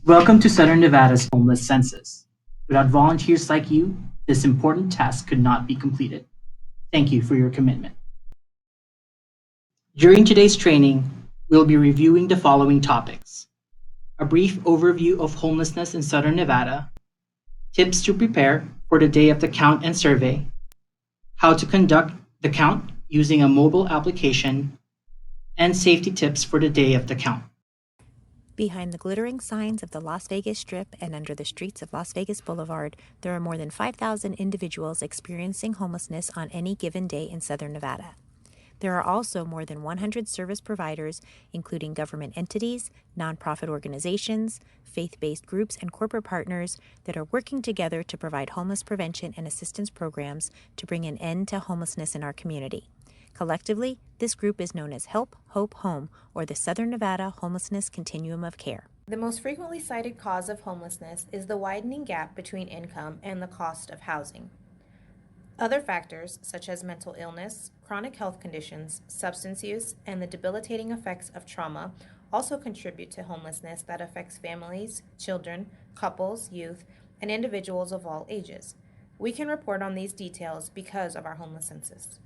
Welcome to Southern Nevada's homeless census. Without volunteers like you, this important task could not be completed. Thank you for your commitment. During today's training, we'll be reviewing the following topics: a brief overview of homelessness in Southern Nevada, tips to prepare for the day of the count and survey, how to conduct the count using a mobile application, and safety tips for the day of the count. Behind the glittering signs of the Las Vegas Strip and under the streets of Las Vegas Boulevard, there are more than 5,000 individuals experiencing homelessness on any given day in Southern Nevada. There are also more than 100 service providers, including government entities, nonprofit organizations, faith-based groups, and corporate partners that are working together to provide homeless prevention and assistance programs to bring an end to homelessness in our community. Collectively, this group is known as Help, Hope, Home, or the Southern Nevada Homelessness Continuum of Care. The most frequently cited cause of homelessness is the widening gap between income and the cost of housing. Other factors, such as mental illness, chronic health conditions, substance use, and the debilitating effects of trauma, also contribute to homelessness that affects families, children, couples, youth, and individuals of all ages. We can report on these details because of our homeless census.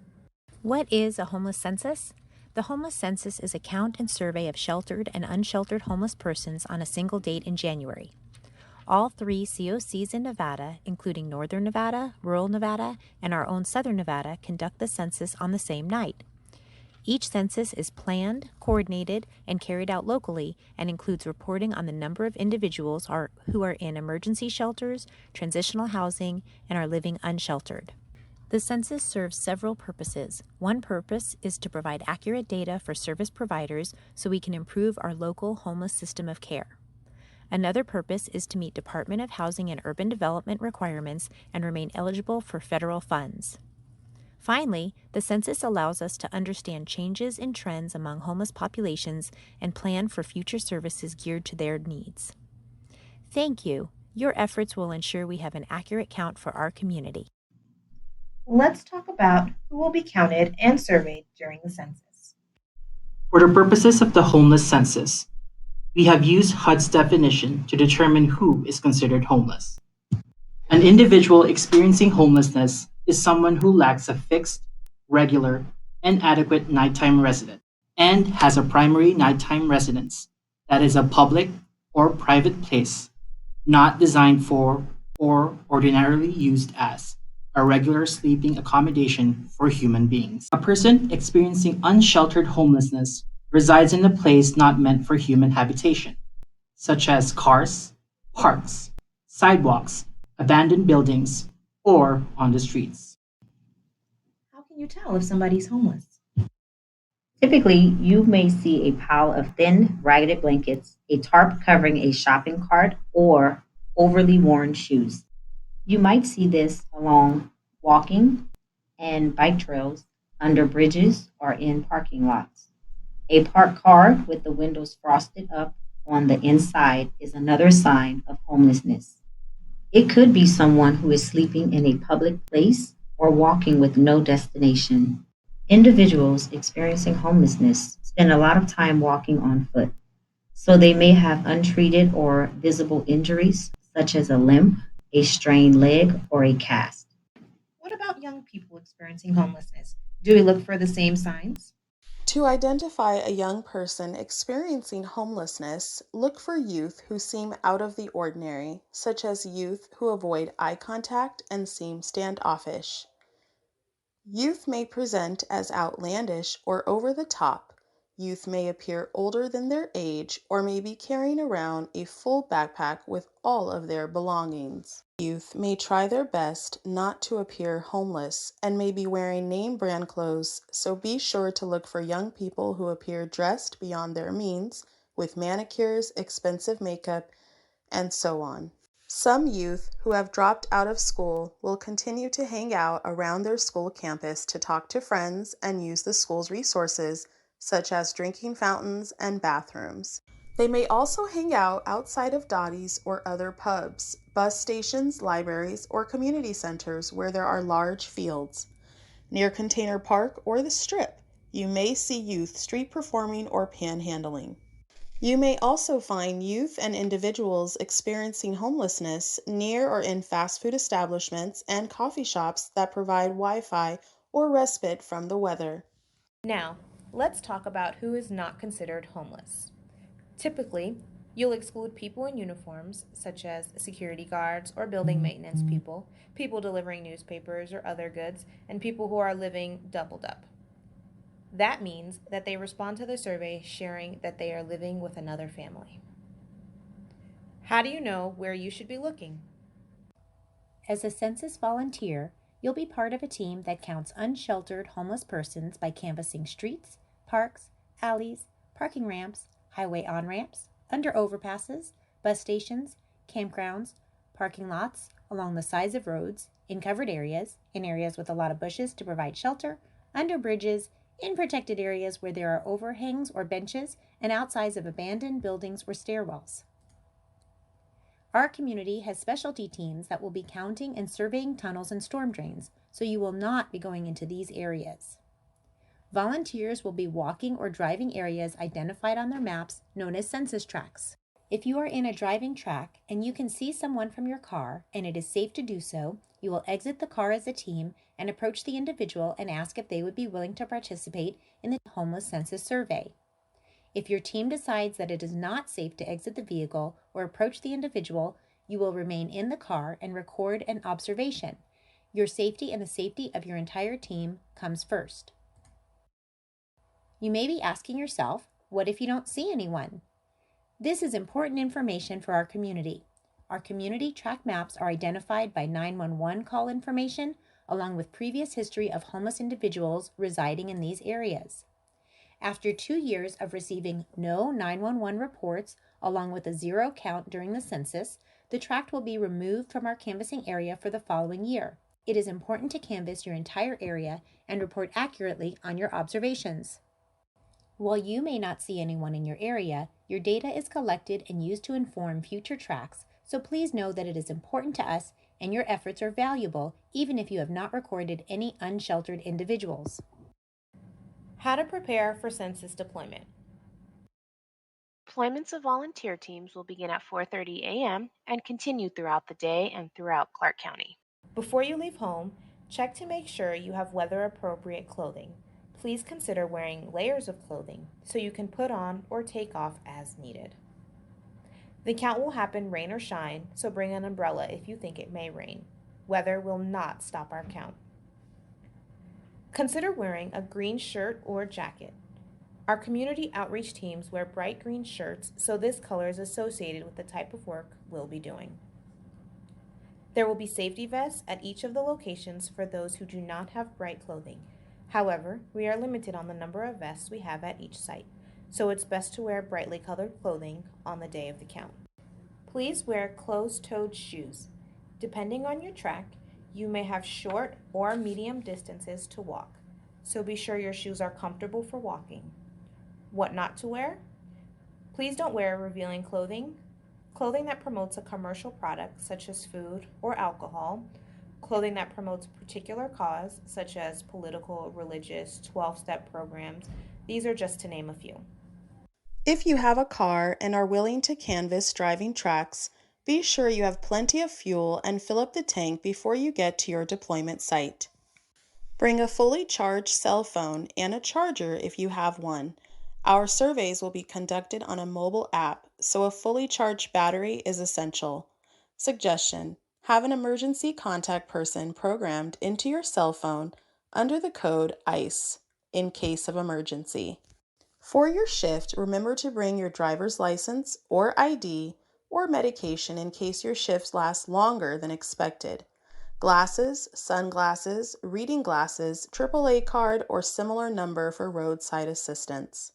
What is a homeless census? The homeless census is a count and survey of sheltered and unsheltered homeless persons on a single date in January. All three COCs in Nevada, including Northern Nevada, Rural Nevada, and our own Southern Nevada, conduct the census on the same night. Each census is planned, coordinated, and carried out locally and includes reporting on the number of individuals who are in emergency shelters, transitional housing, and are living unsheltered. The census serves several purposes. One purpose is to provide accurate data for service providers so we can improve our local homeless system of care. Another purpose is to meet Department of Housing and Urban Development requirements and remain eligible for federal funds. Finally, the census allows us to understand changes in trends among homeless populations and plan for future services geared to their needs. Thank you. Your efforts will ensure we have an accurate count for our community. Let's talk about who will be counted and surveyed during the census. For the purposes of the homeless census, we have used HUD's definition to determine who is considered homeless. An individual experiencing homelessness is someone who lacks a fixed, regular, and adequate nighttime residence and has a primary nighttime residence that is a public or private place not designed for or ordinarily used as a regular sleeping accommodation for human beings. A person experiencing unsheltered homelessness resides in a place not meant for human habitation, such as cars, parks, sidewalks, abandoned buildings, or on the streets. How can you tell if somebody's homeless? Typically, you may see a pile of thin, ragged blankets, a tarp covering a shopping cart, or overly worn shoes. You might see this along walking and bike trails, under bridges, or in parking lots. A parked car with the windows frosted up on the inside is another sign of homelessness. It could be someone who is sleeping in a public place or walking with no destination. Individuals experiencing homelessness spend a lot of time walking on foot, so they may have untreated or visible injuries such as a limp, a strained leg, or a cast. What about young people experiencing homelessness? Do we look for the same signs? To identify a young person experiencing homelessness, look for youth who seem out of the ordinary, such as youth who avoid eye contact and seem standoffish. Youth may present as outlandish or over the top. Youth may appear older than their age or may be carrying around a full backpack with all of their belongings. Youth may try their best not to appear homeless and may be wearing name brand clothes, so be sure to look for young people who appear dressed beyond their means with manicures, expensive makeup, and so on. Some youth who have dropped out of school will continue to hang out around their school campus to talk to friends and use the school's resources, such as drinking fountains and bathrooms. They may also hang out outside of Dottie's or other pubs, bus stations, libraries, or community centers where there are large fields. Near Container Park or the Strip, you may see youth street performing or panhandling. You may also find youth and individuals experiencing homelessness near or in fast food establishments and coffee shops that provide Wi-Fi or respite from the weather. Now, let's talk about who is not considered homeless. Typically, you'll exclude people in uniforms, such as security guards or building maintenance people, people delivering newspapers or other goods, and people who are living doubled up. That means that they respond to the survey sharing that they are living with another family. How do you know where you should be looking? As a census volunteer, you'll be part of a team that counts unsheltered homeless persons by canvassing streets, parks, alleys, parking ramps, highway on ramps, under overpasses, bus stations, campgrounds, parking lots, along the sides of roads, in covered areas, in areas with a lot of bushes to provide shelter, under bridges, in protected areas where there are overhangs or benches, and outsides of abandoned buildings or stairwells. Our community has specialty teams that will be counting and surveying tunnels and storm drains, so you will not be going into these areas. Volunteers will be walking or driving areas identified on their maps known as census tracts. If you are in a driving track and you can see someone from your car and it is safe to do so, you will exit the car as a team and approach the individual and ask if they would be willing to participate in the homeless census survey. If your team decides that it is not safe to exit the vehicle or approach the individual, you will remain in the car and record an observation. Your safety and the safety of your entire team comes first. You may be asking yourself, what if you don't see anyone? This is important information for our community. Our community track maps are identified by 911 call information, along with previous history of homeless individuals residing in these areas. After 2 years of receiving no 911 reports, along with a zero count during the census, the tract will be removed from our canvassing area for the following year. It is important to canvass your entire area and report accurately on your observations. While you may not see anyone in your area, your data is collected and used to inform future tracts, so please know that it is important to us and your efforts are valuable even if you have not recorded any unsheltered individuals. How to prepare for census deployment. Deployments of volunteer teams will begin at 4:30 a.m. and continue throughout the day and throughout Clark County. Before you leave home, check to make sure you have weather appropriate clothing. Please consider wearing layers of clothing so you can put on or take off as needed. The count will happen rain or shine, so bring an umbrella if you think it may rain. Weather will not stop our count. Consider wearing a green shirt or jacket. Our community outreach teams wear bright green shirts, so this color is associated with the type of work we'll be doing. There will be safety vests at each of the locations for those who do not have bright clothing. However, we are limited on the number of vests we have at each site, so it's best to wear brightly colored clothing on the day of the count. Please wear closed-toed shoes. Depending on your track, you may have short or medium distances to walk, so be sure your shoes are comfortable for walking. What not to wear? Please don't wear revealing clothing, clothing that promotes a commercial product such as food or alcohol, clothing that promotes a particular cause such as political, religious, 12-step programs. These are just to name a few. If you have a car and are willing to canvass driving tracks, be sure you have plenty of fuel and fill up the tank before you get to your deployment site. Bring a fully charged cell phone and a charger if you have one. Our surveys will be conducted on a mobile app, so a fully charged battery is essential. Suggestion: have an emergency contact person programmed into your cell phone under the code ICE in case of emergency. For your shift, remember to bring your driver's license or ID or medication in case your shifts last longer than expected. Glasses, sunglasses, reading glasses, AAA card, or similar number for roadside assistance.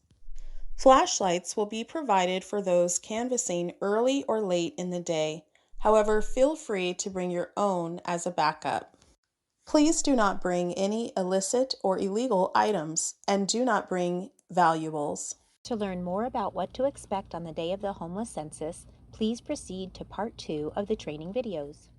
Flashlights will be provided for those canvassing early or late in the day. However, feel free to bring your own as a backup. Please do not bring any illicit or illegal items and do not bring valuables. To learn more about what to expect on the day of the homeless census, please proceed to Part 2 of the training videos.